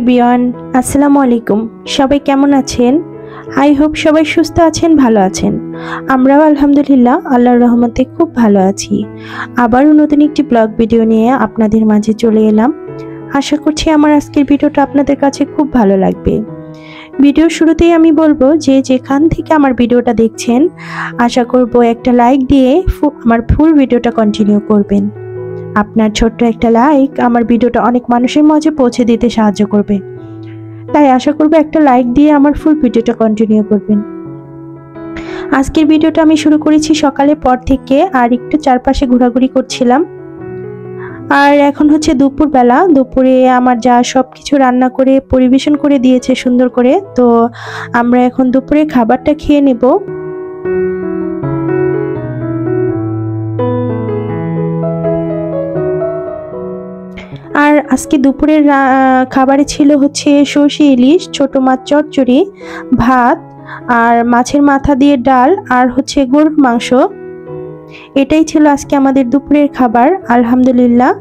Everyone, আসসালামু আলাইকুম। সবাই কেমন আছেন? আই হোপ সবাই সুস্থ আছেন, ভালো আছেন। আমরাও আলহামদুলিল্লাহ আল্লাহর রহমতে খুব ভালো আছি। আবারও নতুন একটি ব্লগ ভিডিও নিয়ে আপনাদের মাঝে চলে এলাম। আশা করছি আমার আজকের ভিডিওটা আপনাদের কাছে খুব ভালো লাগবে। ভিডিওর শুরুতেই আমি বলবো যে যেখান থেকে আমার ভিডিওটা দেখছেন, আশা করব একটা লাইক দিয়ে আমার ফুল ভিডিওটা কন্টিনিউ করবেন। আপনার ছোট্ট একটা লাইক আমার ভিডিওটা অনেক মানুষের মাঝে পৌঁছে দিতে সাহায্য করবে, তাই আশা করব একটা লাইক দিয়ে আমার ফুল ভিডিওটা কন্টিনিউ করবেন। আজকের ভিডিওটা আমি শুরু করেছি সকালের পর থেকে, আর একটু চারপাশে ঘোরাঘুরি করছিলাম। আর এখন হচ্ছে দুপুরবেলা। দুপুরে আমার যা সবকিছু রান্না করে পরিবেশন করে দিয়েছে সুন্দর করে, তো আমরা এখন দুপুরে খাবারটা খেয়ে নেব। আর আজকে দুপুরের খাবারে ছিল হচ্ছে সর্ষে ইলিশ, ছোট মাছ চচ্চড়ি, ভাত আর মাছের মাথা দিয়ে ডাল, আর হচ্ছে গরুর মাংস। এটাই ছিল আজকে আমাদের দুপুরের খাবার, আলহামদুলিল্লাহ।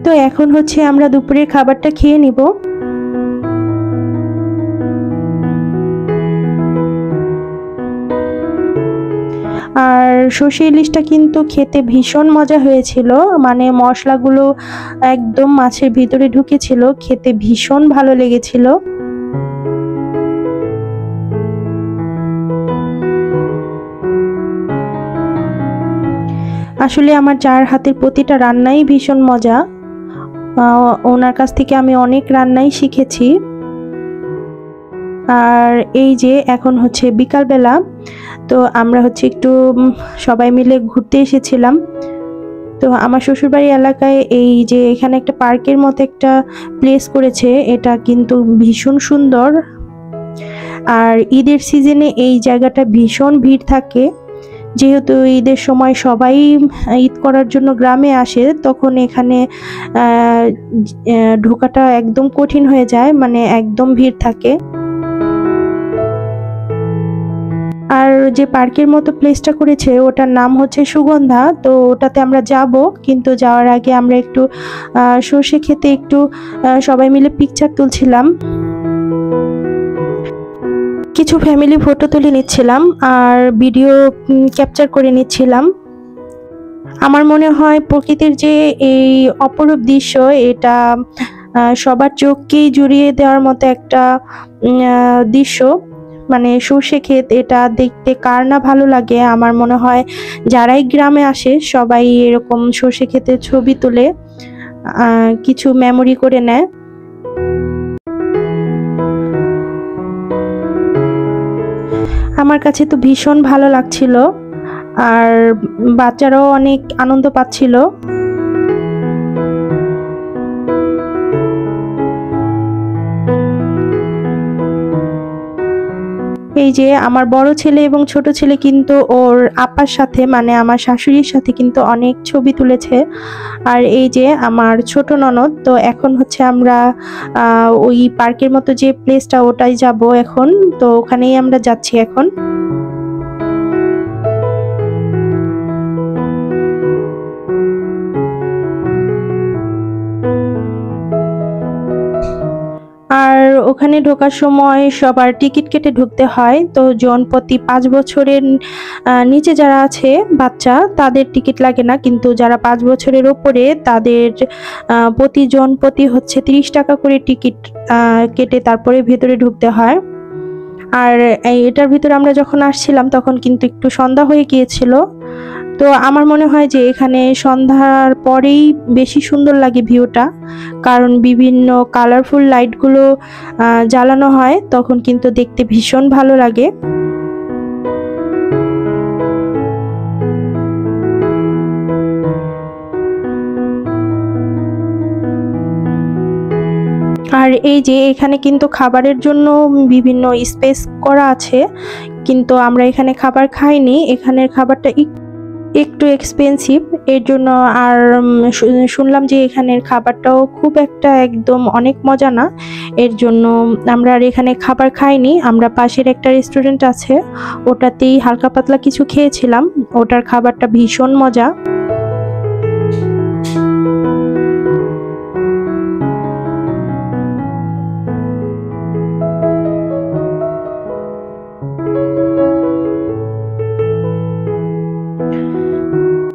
তো এখন হচ্ছে আমরা দুপুরের খাবারটা খেয়ে নিব। আর সর্ষে ইলিশটা কিন্তু খেতে ভীষণ মজা হয়েছিল, মানে মশলাগুলো একদম মাছের ভিতরে ঢুকেছিল, খেতে ভীষণ ভালো লেগেছিল। আসলে আমার যার হাতের প্রতিটা রান্নাই ভীষণ মজা। ওনার কাছ থেকে আমি অনেক রান্নাই শিখেছি। আর এই যে এখন হচ্ছে বিকালবেলা, তো আমরা হচ্ছে একটু সবাই মিলে ঘুরতে এসেছিলাম। তো আমার শ্বশুরবাড়ি এলাকায় এই যে এখানে একটা পার্কের মতো একটা প্লেস করেছে, এটা কিন্তু ভীষণ সুন্দর। আর ঈদের সিজনে এই জায়গাটা ভীষণ ভিড় থাকে, যেহেতু ঈদের সময় সবাই ঈদ করার জন্য গ্রামে আসে, তখন এখানে ঢোকাটা একদম কঠিন হয়ে যায়, মানে একদম ভিড় থাকে। আর যে পার্কের মতো প্লেসটা করেছে ওটার নাম হচ্ছে সুগন্ধা, তো ওটাতে আমরা যাব, কিন্তু যাওয়ার আগে আমরা একটু সর্ষে খেতে একটু সবাই মিলে পিকচার তুলছিলাম, কিছু ফ্যামিলি ফটো তুলে নিচ্ছিলাম আর ভিডিও ক্যাপচার করে নিচ্ছিলাম। আমার মনে হয় প্রকৃতির যে এই অপরূপ দৃশ্য, এটা সবার চোখকেই জুড়িয়ে দেওয়ার মতো একটা দৃশ্য। মানে সর্ষে ক্ষেত, এটা দেখতে কার না ভালো লাগে। আমার মনে হয় যারাই গ্রামে আসে সবাই এরকম সর্ষে ক্ষেতের ছবি তুলে কিছু মেমোরি করে নেয়। আমার কাছে তো ভীষণ ভালো লাগছিল, আর বাচ্চারাও অনেক আনন্দ পাচ্ছিল। এই যে আমার বড় ছেলে এবং ছোট ছেলে কিন্তু ওর আপার সাথে, মানে আমার শাশুড়ির সাথে কিন্তু অনেক ছবি তুলেছে। আর এই যে আমার ছোট ননদ, তো এখন হচ্ছে আমরা ওই পার্কের মতো যে প্লেসটা ওটাই যাব এখন, তো ওখানেই আমরা যাচ্ছি এখন। আর ওখানে ঢোকার সময় সবার টিকিট কেটে ঢুকতে হয়, তো জনপ্রতি 5 বছরের নিচে যারা আছে বাচ্চা তাদের টিকিট লাগে না, কিন্তু যারা 5 বছরের ওপরে তাদের প্রতি জনপ্রতি হচ্ছে 30 টাকা করে টিকিট কেটে তারপরে ভেতরে ঢুকতে হয়। আর এটার ভিতরে আমরা যখন আসছিলাম তখন কিন্তু একটু সন্ধ্যা হয়ে গিয়েছিল, তো আমার মনে হয় যে এখানে সন্ধ্যার পরেই বেশি সুন্দর লাগে ভিউটা, কারণ বিভিন্ন কালারফুল লাইটগুলো জ্বালানো হয়, তখন কিন্তু দেখতে ভীষণ ভালো লাগে। আর এই যে এখানে কিন্তু খাবারের জন্য বিভিন্ন স্পেস করা আছে, কিন্তু আমরা এখানে খাবার খাইনি। এখানের খাবারটা একটু এক্সপেন্সিভ, এর জন্য। আর শুনলাম যে এখানের খাবারটাও খুব একটা একদম অনেক মজা না, এর জন্য আমরা আর এখানে খাবার খাইনি। আমরা পাশের একটা রেস্টুরেন্ট আছে, ওটাতেই হালকা পাতলা কিছু খেয়েছিলাম। ওটার খাবারটা ভীষণ মজা।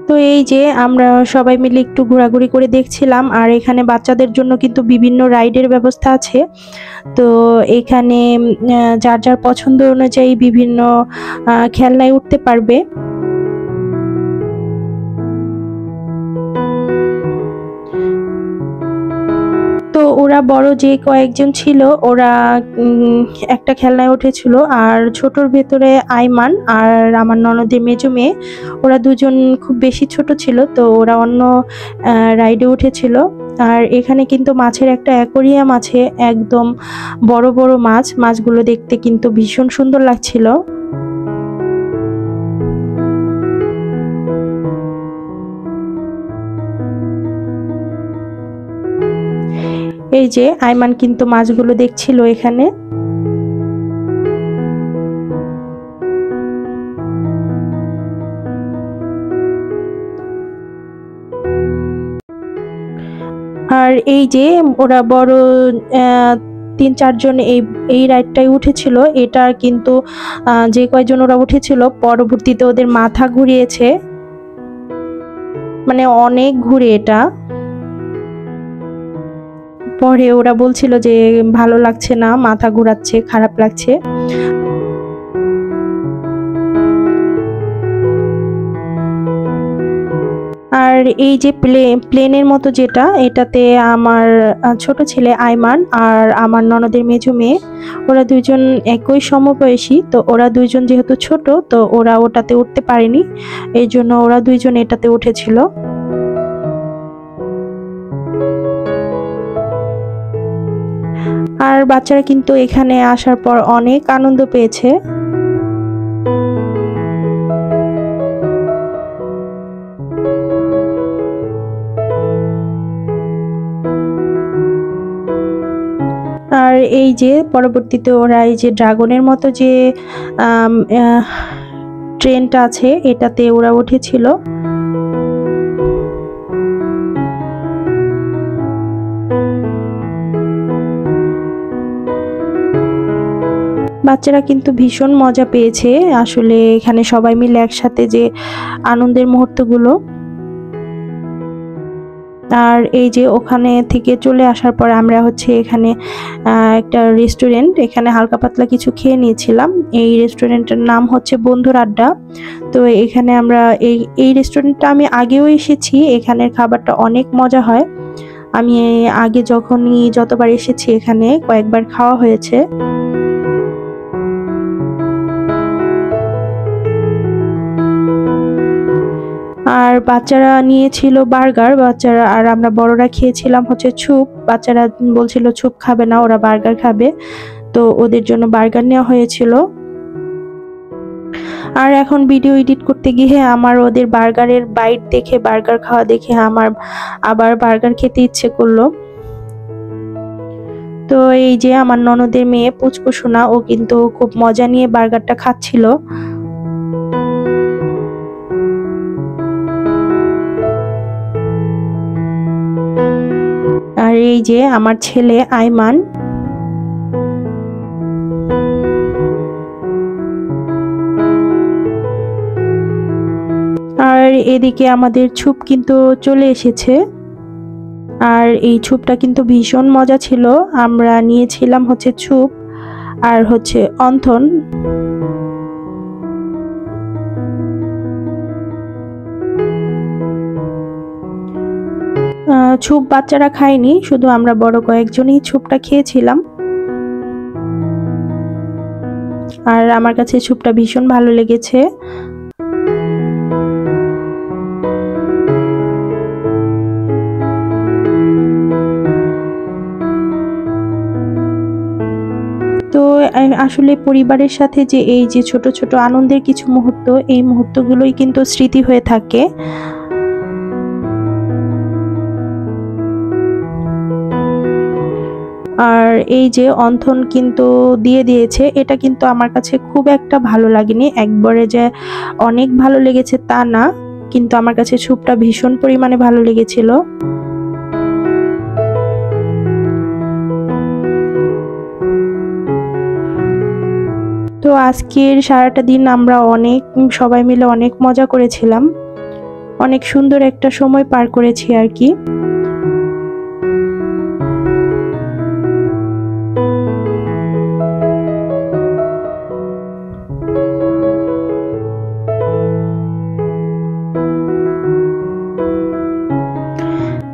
তো এই যে আমরা সবাই মিলে একটু ঘোরাঘুরি করে দেখছিলাম, আর এখানে বাচ্চাদের জন্য কিন্তু বিভিন্ন রাইডের ব্যবস্থা আছে। তো এখানে যার যার পছন্দ অনুযায়ী বিভিন্ন খেলনায় উঠতে পারবে। তো ওরা বড় যে কয়েকজন ছিল ওরা একটা খেলনায় উঠেছিল, আর ছোটর ভেতরে আইমান আর আমার ননদের মেজো মেয়ে, ওরা দুজন খুব বেশি ছোট ছিল, তো ওরা অন্য রাইডে উঠেছিল। আর এখানে কিন্তু মাছের একটা অ্যাকোরিয়াম আছে, একদম বড় বড় মাছগুলো দেখতে কিন্তু ভীষণ সুন্দর লাগছিল। এই যে আইমান কিন্তু মাছগুলো দেখছিল এখানে। আর এই যে ওরা বড় 3-4 জন এই রাইডটাই উঠেছিল। এটা কিন্তু যে কয়জন ওরা উঠেছিল পরবর্তীতে ওদের মাথা ঘুরিয়েছে, মানে অনেক ঘুরে এটা। পরে ওরা বলছিল যে ভালো লাগছে না, মাথা ঘোরাচ্ছে, খারাপ লাগছে। আর এই যে প্লেনের মতো যেটা, এটাতে আমার ছোট ছেলে আইমান আর আমার ননদের মেজো মেয়ে, ওরা দুইজন একই সমবয়সী। তো ওরা দুইজন যেহেতু ছোট, তো ওরা ওটাতে উঠতে পারেনি, এই জন্য ওরা দুইজন এটাতে উঠেছিল। আর বাচ্চারা কিন্তু এখানে আসার পর অনেক আনন্দ পেয়েছে। আর এই যে পরবর্তীতে ওরা এই যে ড্রাগনের মতো যে ট্রেনটা আছে এটাতে ওরা উঠেছিল। বাচ্চারা কিন্তু ভীষণ মজা পেয়েছে আসলে এখানে সবাই মিলে একসাথে যে আনন্দের মুহূর্তগুলো। আর এই যে ওখানে থেকে চলে আসার পর আমরা হচ্ছে এখানে একটা রেস্টুরেন্ট, এখানে হালকা পাতলা কিছু খেয়ে নিয়েছিলাম। এই রেস্টুরেন্টের নাম হচ্ছে বন্ধুর আড্ডা। তো এখানে আমরা এই রেস্টুরেন্টটা আমি আগেও এসেছি, এখানের খাবারটা অনেক মজা হয়। আমি আগে যতবার এসেছি এখানে কয়েকবার খাওয়া হয়েছে। আর বাচ্চারা নিয়েছিল বার্গার, বাচ্চারা আর আমরা বড়রা খেয়েছিলাম হচ্ছে স্যুপ। বাচ্চারা বলছিল স্যুপ খাবে না, ওরা বার্গার খাবে, তো ওদের জন্য বার্গার নেওয়া হয়েছিল। আর এখন ভিডিও এডিট করতে গিয়ে আমার ওদের বার্গারের বাইট দেখে, বার্গার খাওয়া দেখে আমার আবার বার্গার খেতে ইচ্ছে করলো। তো এই যে আমার ননদের মেয়ে পুচকু সোনা, ও কিন্তু খুব মজা নিয়ে বার্গারটা খাচ্ছিল। আর এই যে আমার ছেলে আইমান। আর এদিকে আমাদের স্যুপ কিন্তু চলে এসেছে। আর এই স্যুপটা কিন্তু ভীষণ মজা ছিল। আমরা নিয়েছিলাম হচ্ছে স্যুপ আর হচ্ছে অন্থন। স্যুপ বাচ্চারা খায়নি, শুধু আমরা বড় কয়েকজনই স্যুপটা খেয়েছিলাম। আর আমার কাছে স্যুপটা ভীষণ ভালো লেগেছে। তো আসলে পরিবারের সাথে যে এই যে ছোট ছোট আনন্দের কিছু মুহূর্ত, এই মুহূর্তগুলোই কিন্তু স্মৃতি হয়ে থাকে। আর এই যে অন্থন কিন্তু দিয়ে দিয়েছে, এটা কিন্তু আমার কাছে খুব একটা ভালো লাগেনি। একবারে যে অনেক ভালো লেগেছে তা না, কিন্তু আমার কাছে স্যুপটা ভীষণ পরিমাণে ভালো লেগেছিল। তো আজকের সারাটা দিন আমরা সবাই মিলে অনেক মজা করেছিলাম, অনেক সুন্দর একটা সময় পার করেছি আর কি।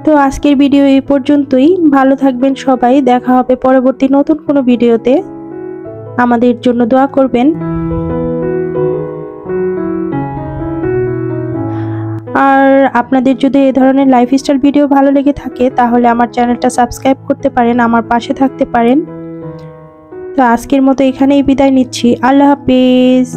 তো আজকের ভিডিও এই পর্যন্তই। ভালো থাকবেন সবাই, দেখা হবে পরবর্তী নতুন কোনো ভিডিওতে। আমাদের জন্য দোয়া করবেন। আর আপনাদের যদি এই ধরনের লাইফস্টাইল ভিডিও ভালো লেগে থাকে তাহলে আমার চ্যানেলটা সাবস্ক্রাইব করতে পারেন, আমার পাশে থাকতে পারেন। তো আজকের মতো এখানেই বিদায় নিচ্ছি। আল্লাহ হাফেজ।